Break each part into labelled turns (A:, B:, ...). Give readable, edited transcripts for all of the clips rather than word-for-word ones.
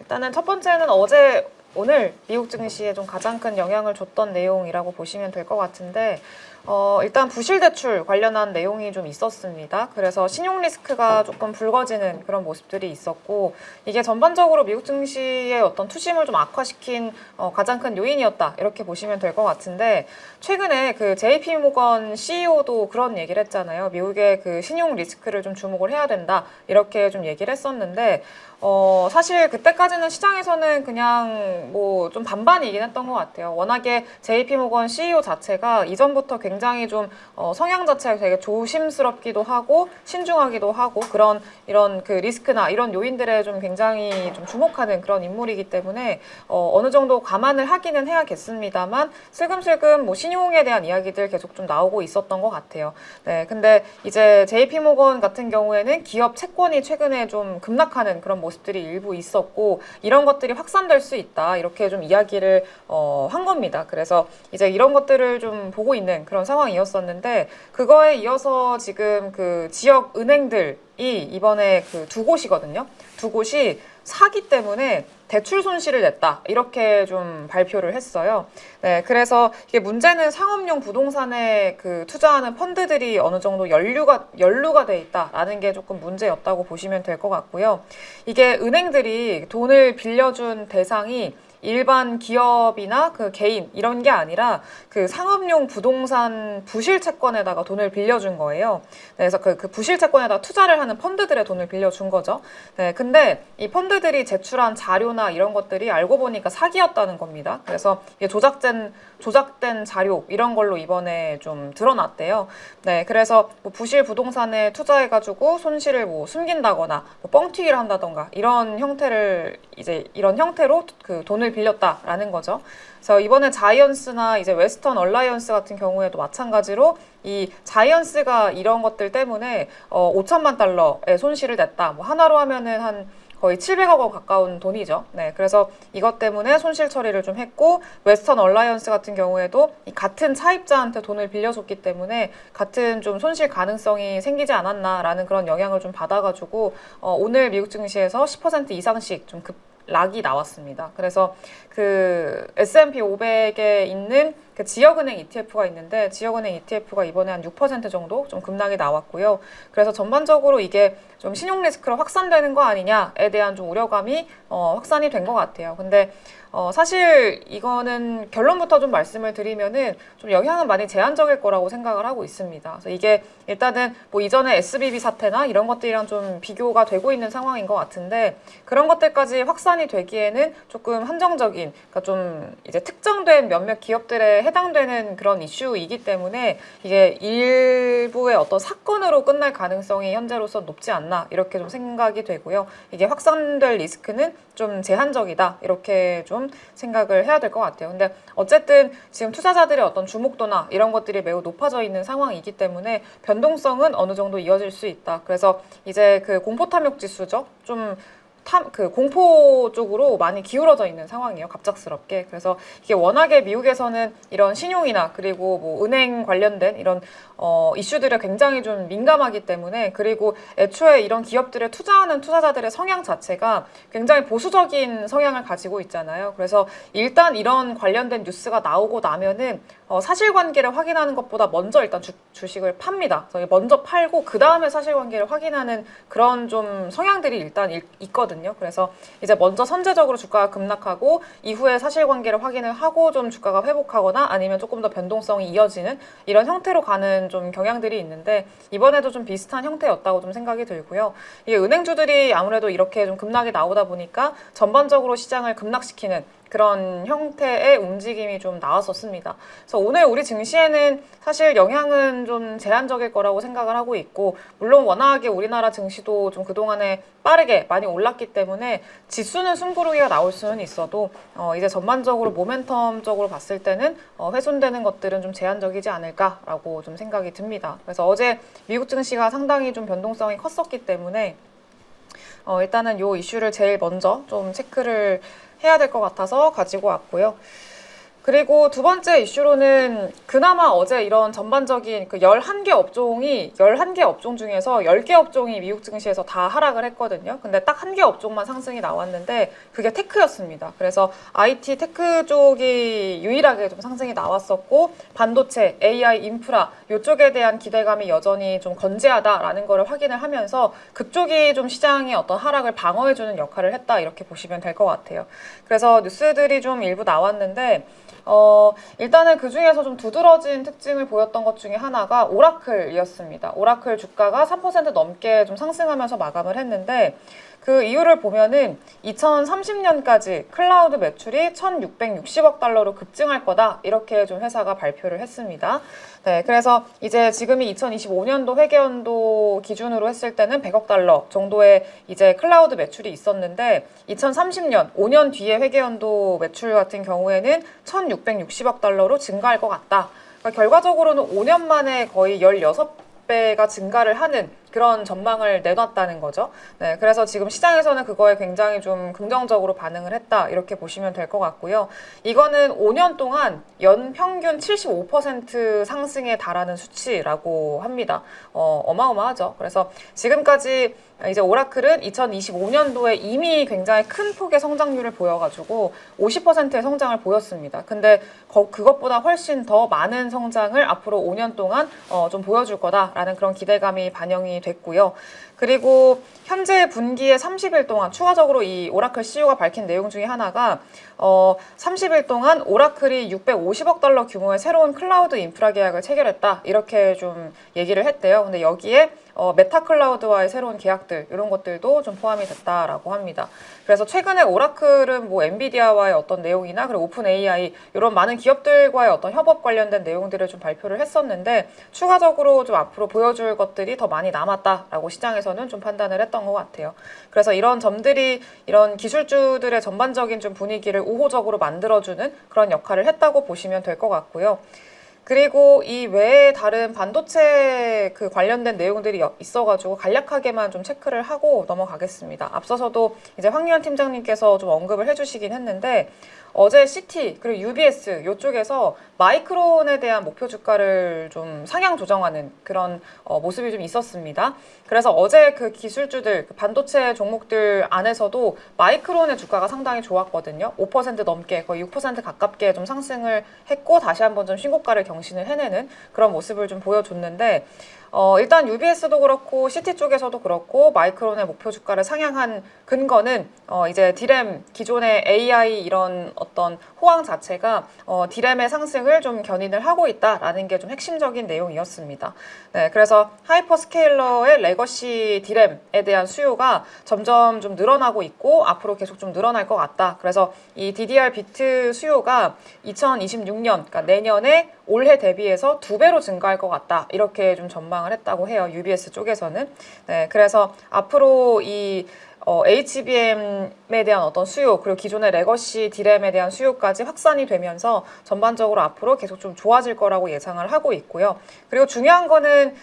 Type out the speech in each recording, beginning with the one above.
A: 일단은 첫 번째는 어제 오늘 미국 증시에 좀 가장 큰 영향을 줬던 내용이라고 보시면 될 것 같은데 일단 부실 대출 관련한 내용이 좀 있었습니다. 그래서 신용 리스크가 조금 불거지는 그런 모습들이 있었고 이게 전반적으로 미국 증시의 어떤 투심을 좀 악화시킨 가장 큰 요인이었다 이렇게 보시면 될 것 같은데 최근에 그 JP 모건 CEO도 그런 얘기를 했잖아요. 미국의 그 신용 리스크를 좀 주목을 해야 된다 이렇게 좀 얘기를 했었는데 사실 그때까지는 시장에서는 그냥 뭐 좀 반반이긴 했던 것 같아요. 워낙에 JP모건 CEO 자체가 이전부터 굉장히 좀 성향 자체가 되게 조심스럽기도 하고 신중하기도 하고 이런 그 리스크나 이런 요인들에 좀 굉장히 좀 주목하는 그런 인물이기 때문에 어느 정도 감안을 하기는 해야겠습니다만 슬금슬금 뭐 신용에 대한 이야기들 계속 좀 나오고 있었던 것 같아요. 네, 근데 이제 JP모건 같은 경우에는 기업 채권이 최근에 좀 급락하는 그런 모습들이 일부 있었고 이런 것들이 확산될 수 있다 이렇게 좀 이야기를 한 겁니다. 그래서 이제 이런 것들을 좀 보고 있는 그런 상황이었었는데 그거에 이어서 지금 그 지역 은행들이 이번에 그 두 곳이거든요. 두 곳이 사기 때문에 대출 손실을 냈다 이렇게 좀 발표를 했어요. 네, 그래서 이게 문제는 상업용 부동산에 그 투자하는 펀드들이 어느 정도 연루가 돼 있다라는 게 조금 문제였다고 보시면 될 것 같고요. 이게 은행들이 돈을 빌려준 대상이 일반 기업이나 그 개인 이런 게 아니라 그 상업용 부동산 부실 채권에다가 돈을 빌려준 거예요. 네, 그래서 그 부실 채권에다가 투자를 하는 펀드들의 돈을 빌려준 거죠. 네, 근데 이 펀드들이 제출한 자료나 이런 것들이 알고 보니까 사기였다는 겁니다. 그래서 이게 조작된 자료 이런 걸로 이번에 좀 드러났대요. 네, 그래서 뭐 부실 부동산에 투자해가지고 손실을 뭐 숨긴다거나 뭐 뻥튀기를 한다던가 이런 형태로 그 돈을 빌렸다라는 거죠. 그래서 이번에 자이언스나 이제 웨스턴 얼라이언스 같은 경우에도 마찬가지로 이 자이언스가 이런 것들 때문에 5천만 달러의 손실을 냈다. 뭐 하나로 하면은 한 거의 700억 원 가까운 돈이죠. 네, 그래서 이것 때문에 손실 처리를 좀 했고 웨스턴 얼라이언스 같은 경우에도 이 같은 차입자한테 돈을 빌려줬기 때문에 같은 좀 손실 가능성이 생기지 않았나라는 그런 영향을 좀 받아가지고 오늘 미국 증시에서 10% 이상씩 좀 급락이 나왔습니다. 그래서 그 S&P 500에 있는 그 지역은행 ETF가 있는데 지역은행 ETF가 이번에 한 6% 정도 좀 급락이 나왔고요. 그래서 전반적으로 이게 좀 신용 리스크로 확산되는 거 아니냐에 대한 좀 우려감이 확산이 된 것 같아요. 근데 사실 이거는 결론부터 좀 말씀을 드리면은 좀 영향은 많이 제한적일 거라고 생각을 하고 있습니다. 그래서 이게 일단은 뭐 이전에 SVB 사태나 이런 것들이랑 좀 비교가 되고 있는 상황인 것 같은데 그런 것들까지 확산이 되기에는 조금 한정적인, 그러니까 좀 이제 특정된 몇몇 기업들에 해당되는 그런 이슈이기 때문에 이게 일부의 어떤 사건으로 끝날 가능성이 현재로서 높지 않나 이렇게 좀 생각이 되고요. 이게 확산될 리스크는 좀 제한적이다 이렇게 좀 생각을 해야 될 것 같아요. 근데 어쨌든 지금 투자자들의 어떤 주목도나 이런 것들이 매우 높아져 있는 상황이기 때문에 변동성은 어느 정도 이어질 수 있다. 그래서 이제 그 공포탐욕 지수죠. 좀 그 공포 쪽으로 많이 기울어져 있는 상황이에요. 갑작스럽게. 그래서 이게 워낙에 미국에서는 이런 신용이나 그리고 뭐 은행 관련된 이런 이슈들에 굉장히 좀 민감하기 때문에 그리고 애초에 이런 기업들에 투자하는 투자자들의 성향 자체가 굉장히 보수적인 성향을 가지고 있잖아요. 그래서 일단 이런 관련된 뉴스가 나오고 나면은 사실관계를 확인하는 것보다 먼저 일단 주식을 팝니다. 그래서 먼저 팔고 그 다음에 사실관계를 확인하는 그런 좀 성향들이 일단 있거든요. 그래서 이제 먼저 선제적으로 주가가 급락하고 이후에 사실관계를 확인을 하고 좀 주가가 회복하거나 아니면 조금 더 변동성이 이어지는 이런 형태로 가는 좀 경향들이 있는데 이번에도 좀 비슷한 형태였다고 좀 생각이 들고요. 이게 은행주들이 아무래도 이렇게 좀 급락이 나오다 보니까 전반적으로 시장을 급락시키는 그런 형태의 움직임이 좀 나왔었습니다. 그래서 오늘 우리 증시에는 사실 영향은 좀 제한적일 거라고 생각을 하고 있고 물론 워낙에 우리나라 증시도 좀 그동안에 빠르게 많이 올랐기 때문에 지수는 승부르기가 나올 수는 있어도 이제 전반적으로 모멘텀적으로 봤을 때는 훼손되는 것들은 좀 제한적이지 않을까라고 좀 생각이 듭니다. 그래서 어제 미국 증시가 상당히 좀 변동성이 컸었기 때문에 일단은 요 이슈를 제일 먼저 좀 체크를 해야 될 것 같아서 가지고 왔고요. 그리고 두 번째 이슈로는 그나마 어제 이런 전반적인 그 11개 업종이 11개 업종 중에서 10개 업종이 미국 증시에서 다 하락을 했거든요. 근데 딱 한 개 업종만 상승이 나왔는데 그게 테크였습니다. 그래서 IT 테크 쪽이 유일하게 좀 상승이 나왔었고 반도체, AI, 인프라 이쪽에 대한 기대감이 여전히 좀 건재하다라는 거를 확인을 하면서 그쪽이 좀 시장의 어떤 하락을 방어해주는 역할을 했다 이렇게 보시면 될 것 같아요. 그래서 뉴스들이 좀 일부 나왔는데 일단은 그 중에서 좀 두드러진 특징을 보였던 것 중에 하나가 오라클이었습니다. 오라클 주가가 3% 넘게 좀 상승하면서 마감을 했는데 그 이유를 보면은 2030년까지 클라우드 매출이 1,660억 달러로 급증할 거다. 이렇게 좀 회사가 발표를 했습니다. 네, 그래서 이제 지금이 2025년도 회계연도 기준으로 했을 때는 100억 달러 정도의 이제 클라우드 매출이 있었는데 2030년, 5년 뒤에 회계연도 매출 같은 경우에는 1,660억 달러로 증가할 것 같다. 그러니까 결과적으로는 5년 만에 거의 16배가 증가를 하는 그런 전망을 내놨다는 거죠. 네, 그래서 지금 시장에서는 그거에 굉장히 좀 긍정적으로 반응을 했다 이렇게 보시면 될 것 같고요. 이거는 5년 동안 연평균 75% 상승에 달하는 수치라고 합니다. 어마어마하죠. 그래서 지금까지 이제 오라클은 2025년도에 이미 굉장히 큰 폭의 성장률을 보여가지고 50%의 성장을 보였습니다. 근데 그것보다 훨씬 더 많은 성장을 앞으로 5년 동안 좀 보여줄 거다라는 그런 기대감이 반영이 됐고요. 그리고 현재 분기에 30일 동안 추가적으로 이 오라클 CEO가 밝힌 내용 중에 하나가 30일 동안 오라클이 650억 달러 규모의 새로운 클라우드 인프라 계약을 체결했다. 이렇게 좀 얘기를 했대요. 근데 여기에 메타클라우드와의 새로운 계약들 이런 것들도 좀 포함이 됐다라고 합니다. 그래서 최근에 오라클은 뭐 엔비디아와의 어떤 내용이나 그리고 오픈 AI 이런 많은 기업들과의 어떤 협업 관련된 내용들을 좀 발표를 했었는데 추가적으로 좀 앞으로 보여줄 것들이 더 많이 남았다라고 시장에서는 좀 판단을 했던 것 같아요. 그래서 이런 점들이 이런 기술주들의 전반적인 좀 분위기를 우호적으로 만들어주는 그런 역할을 했다고 보시면 될 것 같고요. 그리고 이 외에 다른 반도체 그 관련된 내용들이 있어가지고 간략하게만 좀 체크를 하고 넘어가겠습니다. 앞서서도 이제 황유한 팀장님께서 좀 언급을 해주시긴 했는데 어제 CT 그리고 UBS 이쪽에서 마이크론에 대한 목표 주가를 좀 상향 조정하는 그런 모습이 좀 있었습니다. 그래서 어제 그 기술주들, 그 반도체 종목들 안에서도 마이크론의 주가가 상당히 좋았거든요. 5% 넘게 거의 6% 가깝게 좀 상승을 했고 다시 한번 좀 신고가를 경신을 해내는 그런 모습을 좀 보여줬는데 일단 UBS도 그렇고 CT 쪽에서도 그렇고 마이크론의 목표 주가를 상향한 근거는 이제 디램 기존의 AI 이런 어떤 호황 자체가 디램의 상승을 좀 견인을 하고 있다라는 게 좀 핵심적인 내용이었습니다. 네, 그래서 하이퍼스케일러의 레거시 디램에 대한 수요가 점점 좀 늘어나고 있고 앞으로 계속 좀 늘어날 것 같다. 그래서 이 DDR 비트 수요가 2026년, 그러니까 내년에 올해 대비해서 2배로 증가할 것 같다. 이렇게 좀 전망을 했다고 해요. UBS 쪽에서는. 네, 그래서 앞으로 이 HBM에 대한 어떤 수요 그리고 기존의 레거시 디램에 대한 수요까지 확산이 되면서 전반적으로 앞으로 계속 좀 좋아질 거라고 예상을 하고 있고요. 그리고 중요한 거는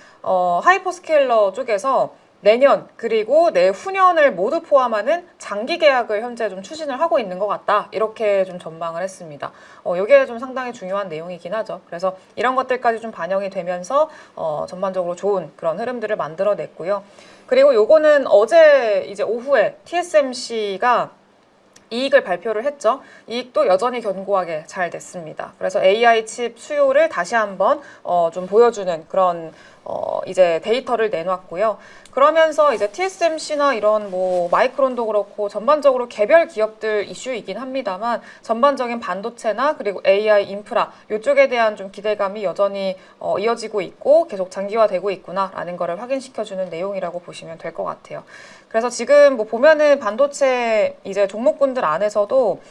A: 하이퍼스케일러 쪽에서 내년 그리고 내후년을 모두 포함하는 장기 계약을 현재 좀 추진을 하고 있는 것 같다. 이렇게 좀 전망을 했습니다. 이게 좀 상당히 중요한 내용이긴 하죠. 그래서 이런 것들까지 좀 반영이 되면서 전반적으로 좋은 그런 흐름들을 만들어냈고요. 그리고 요거는 어제 이제 오후에 TSMC가 이익을 발표를 했죠. 이익도 여전히 견고하게 잘 됐습니다. 그래서 AI 칩 수요를 다시 한번 좀 보여주는 그런 이제 데이터를 내놨고요. 그러면서 이제 TSMC나 이런 뭐 마이크론도 그렇고 전반적으로 개별 기업들 이슈이긴 합니다만 전반적인 반도체나 그리고 AI 인프라 이쪽에 대한 좀 기대감이 여전히 이어지고 있고 계속 장기화되고 있구나라는 거를 확인시켜주는 내용이라고 보시면 될 것 같아요. 그래서 지금 뭐 보면은 반도체 이제 종목군들 안에서도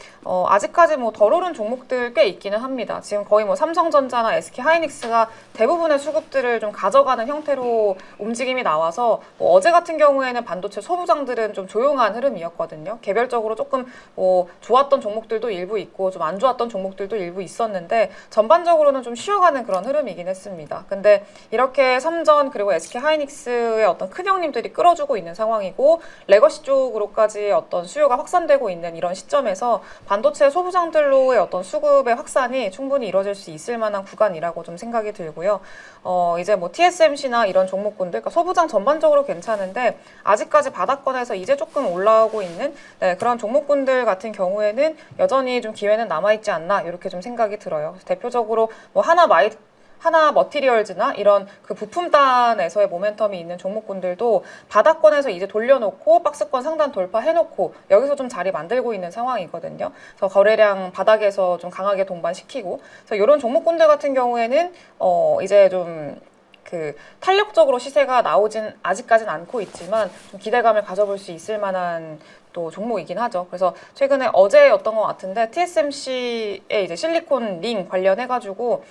A: 아직까지 뭐 덜 오른 종목들 꽤 있기는 합니다. 지금 거의 뭐 삼성전자나 SK 하이닉스가 대부분의 수급들을 좀 가져가는 형태로 움직임이 나와서 뭐 어제 같은 경우에는 반도체 소부장들은 좀 조용한 흐름이었거든요. 개별적으로 조금 뭐 좋았던 종목들도 일부 있고 좀 안 좋았던 종목들도 일부 있었는데 전반적으로는 좀 쉬어가는 그런 흐름이긴 했습니다. 근데 이렇게 삼전 그리고 SK 하이닉스의 어떤 큰 형님들이 끌어주고 있는 상황이고 레거시 쪽으로까지 어떤 수요가 확산되고 있는 이런 시점에서 반도체 소부장들로의 어떤 수급의 확산이 충분히 이루어질 수 있을 만한 구간이라고 좀 생각이 들고요. 이제 뭐 TSMC나 이런 종목군들, 그러니까 소부장 전반적으로 괜찮은데 아직까지 바닥권에서 이제 조금 올라오고 있는 그런 종목군들 같은 경우에는 여전히 좀 기회는 남아있지 않나 이렇게 좀 생각이 들어요. 대표적으로 뭐 하나 머티리얼즈나 이런 그 부품단에서의 모멘텀이 있는 종목군들도 바닥권에서 이제 돌려놓고 박스권 상단 돌파해놓고 여기서 좀 자리 만들고 있는 상황이거든요. 그래서 거래량 바닥에서 좀 강하게 동반시키고, 그래서 이런 종목군들 같은 경우에는 이제 좀 그 탄력적으로 시세가 나오진 아직까지는 않고 있지만 좀 기대감을 가져볼 수 있을 만한 또 종목이긴 하죠. 그래서 최근에 어제였던 것 같은데 TSMC의 이제 실리콘 링 관련해가지고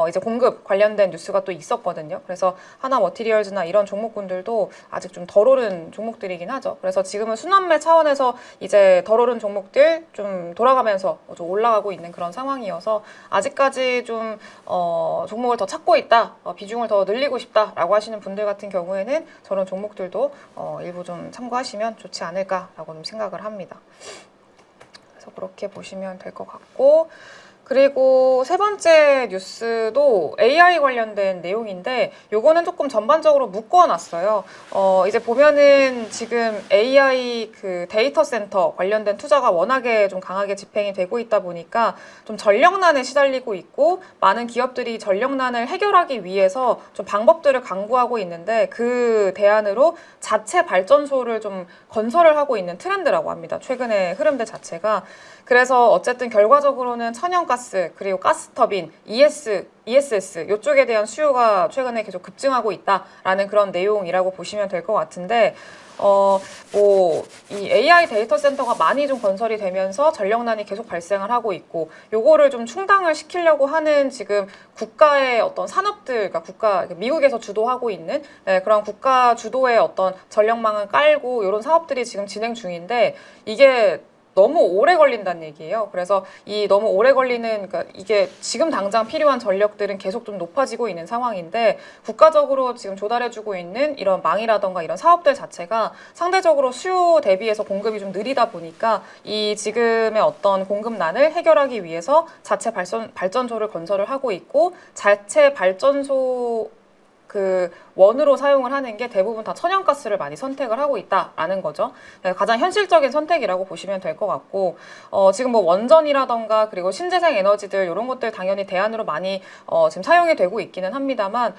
A: 이제 공급 관련된 뉴스가 또 있었거든요. 그래서 하나 머티리얼즈나 이런 종목군들도 아직 좀 덜 오른 종목들이긴 하죠. 그래서 지금은 순환매 차원에서 이제 덜 오른 종목들 좀 돌아가면서 좀 올라가고 있는 그런 상황이어서 아직까지 좀 종목을 더 찾고 있다, 비중을 더 늘리고 싶다라고 하시는 분들 같은 경우에는 저런 종목들도 일부 좀 참고하시면 좋지 않을까라고 생각을 합니다. 그래서 그렇게 보시면 될 것 같고, 그리고 세 번째 뉴스도 AI 관련된 내용인데 요거는 조금 전반적으로 묶어놨어요. 이제 보면은 지금 AI 그 데이터 센터 관련된 투자가 워낙에 좀 강하게 집행이 되고 있다 보니까 좀 전력난에 시달리고 있고, 많은 기업들이 전력난을 해결하기 위해서 좀 방법들을 강구하고 있는데 그 대안으로 자체 발전소를 좀 건설을 하고 있는 트렌드라고 합니다. 최근의 흐름들 자체가. 그래서 어쨌든 결과적으로는 천연가스 그리고 가스터빈, ESS 이쪽에 대한 수요가 최근에 계속 급증하고 있다라는 그런 내용이라고 보시면 될 것 같은데, 뭐 이 AI 데이터 센터가 많이 좀 건설이 되면서 전력난이 계속 발생을 하고 있고, 요거를 좀 충당을 시키려고 하는 지금 국가의 어떤 산업들, 그러니까 미국에서 주도하고 있는 그런 국가 주도의 어떤 전력망을 깔고 이런 사업들이 지금 진행 중인데 이게 너무 오래 걸린다는 얘기예요. 그래서 이 너무 오래 걸리는, 그러니까 이게 지금 당장 필요한 전력들은 계속 좀 높아지고 있는 상황인데 국가적으로 지금 조달해주고 있는 이런 망이라던가 이런 사업들 자체가 상대적으로 수요 대비해서 공급이 좀 느리다 보니까 이 지금의 어떤 공급난을 해결하기 위해서 자체 발전소를 건설을 하고 있고, 자체 발전소 그 원으로 사용을 하는 게 대부분 다 천연가스를 많이 선택을 하고 있다라는 거죠. 가장 현실적인 선택이라고 보시면 될 것 같고, 지금 뭐 원전이라던가 그리고 신재생 에너지들 이런 것들 당연히 대안으로 많이 지금 사용이 되고 있기는 합니다만,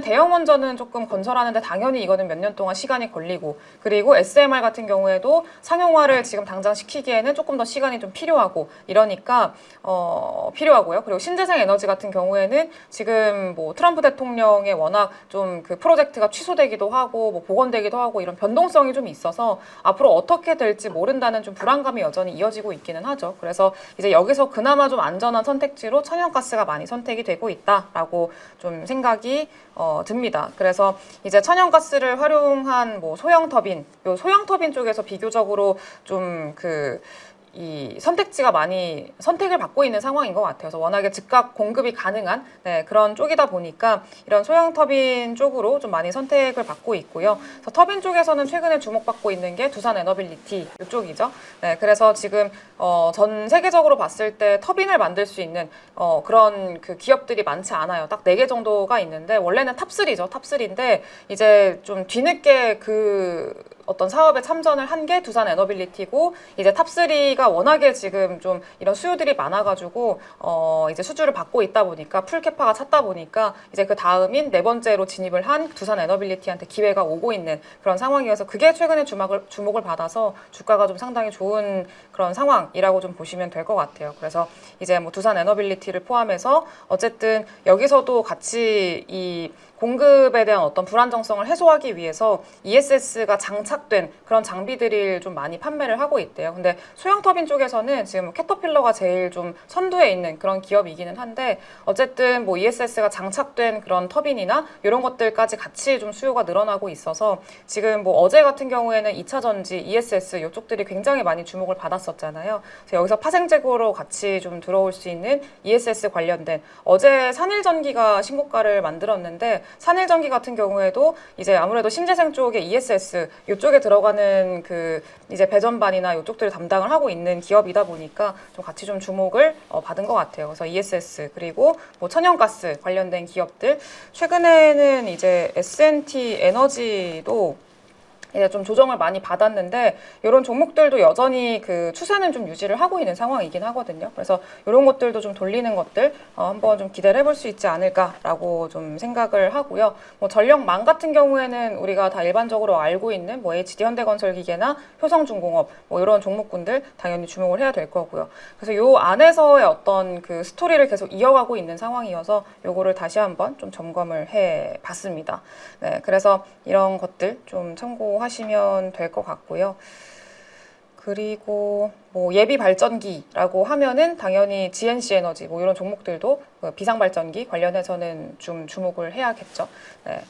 A: 대형 원전은 조금 건설하는데 당연히 이거는 몇 년 동안 시간이 걸리고, 그리고 SMR 같은 경우에도 상용화를 지금 당장 시키기에는 조금 더 시간이 좀 필요하고 이러니까 필요하고요. 그리고 신재생 에너지 같은 경우에는 지금 뭐 트럼프 대통령의 워낙 좀 그 프로젝트가 취소되기도 하고 뭐 복원되기도 하고 이런 변동성이 좀 있어서 앞으로 어떻게 될지 모른다는 좀 불안감이 여전히 이어지고 있기는 하죠. 그래서 이제 여기서 그나마 좀 안전한 선택지로 천연가스가 많이 선택이 되고 있다라고 좀 생각이 듭니다. 그래서 이제 천연가스를 활용한 뭐 소형 터빈 쪽에서 비교적으로 좀 이 선택지가 많이 선택을 받고 있는 상황인 것 같아요. 그래서 워낙에 즉각 공급이 가능한 그런 쪽이다 보니까 이런 소형 터빈 쪽으로 좀 많이 선택을 받고 있고요. 그래서 터빈 쪽에서는 최근에 주목받고 있는 게 두산 에너빌리티 이쪽이죠. 그래서 지금 전 세계적으로 봤을 때 터빈을 만들 수 있는 그런 그 기업들이 많지 않아요. 딱 4개 정도가 있는데 원래는 탑3죠. 탑3인데 이제 좀 뒤늦게 그 어떤 사업에 참전을 한 게 두산 에너빌리티고, 이제 탑3가 워낙에 지금 좀 이런 수요들이 많아가지고 이제 수주를 받고 있다 보니까 풀캐파가 찼다 보니까 이제 그 다음인 4번째로 진입을 한 두산 에너빌리티한테 기회가 오고 있는 그런 상황이어서 그게 최근에 주목을 받아서 주가가 좀 상당히 좋은 그런 상황이라고 좀 보시면 될 것 같아요. 그래서 이제 뭐 두산 에너빌리티를 포함해서 어쨌든 여기서도 같이 이 공급에 대한 어떤 불안정성을 해소하기 위해서 ESS가 장착된 그런 장비들을 좀 많이 판매를 하고 있대요. 근데 소형 터빈 쪽에서는 지금 캐터필러가 제일 좀 선두에 있는 그런 기업이기는 한데, 어쨌든 뭐 ESS가 장착된 그런 터빈이나 이런 것들까지 같이 좀 수요가 늘어나고 있어서 지금 뭐 어제 같은 경우에는 2차 전지, ESS 이쪽들이 굉장히 많이 주목을 받았었잖아요. 그래서 여기서 파생재고로 같이 좀 들어올 수 있는 ESS 관련된, 어제 산일전기가 신고가를 만들었는데 산일전기 같은 경우에도 이제 아무래도 신재생 쪽의 ESS 이쪽에 이쪽에 들어가는 그 이제 배전반이나 이쪽들을 담당을 하고 있는 기업이다 보니까 좀 같이 좀 주목을 받은 것 같아요. 그래서 ESS 그리고 뭐 천연가스 관련된 기업들 최근에는 이제 S&T 에너지도 이제 좀 조정을 많이 받았는데 이런 종목들도 여전히 그 추세는 좀 유지를 하고 있는 상황이긴 하거든요. 그래서 이런 것들도 좀 돌리는 것들 한번 좀 기대를 해볼 수 있지 않을까라고 좀 생각을 하고요. 뭐 전력망 같은 경우에는 우리가 다 일반적으로 알고 있는 뭐 HD 현대건설기계나 효성중공업 뭐 이런 종목군들 당연히 주목을 해야 될 거고요. 그래서 요 안에서의 어떤 그 스토리를 계속 이어가고 있는 상황이어서 요거를 다시 한번 좀 점검을 해 봤습니다. 네, 그래서 이런 것들 좀 참고하시면 될 것 같고요. 그리고 뭐 예비 발전기라고 하면은 당연히 GNC 에너지 뭐 이런 종목들도 그 비상 발전기 관련해서는 좀 주목을 해야겠죠. 네.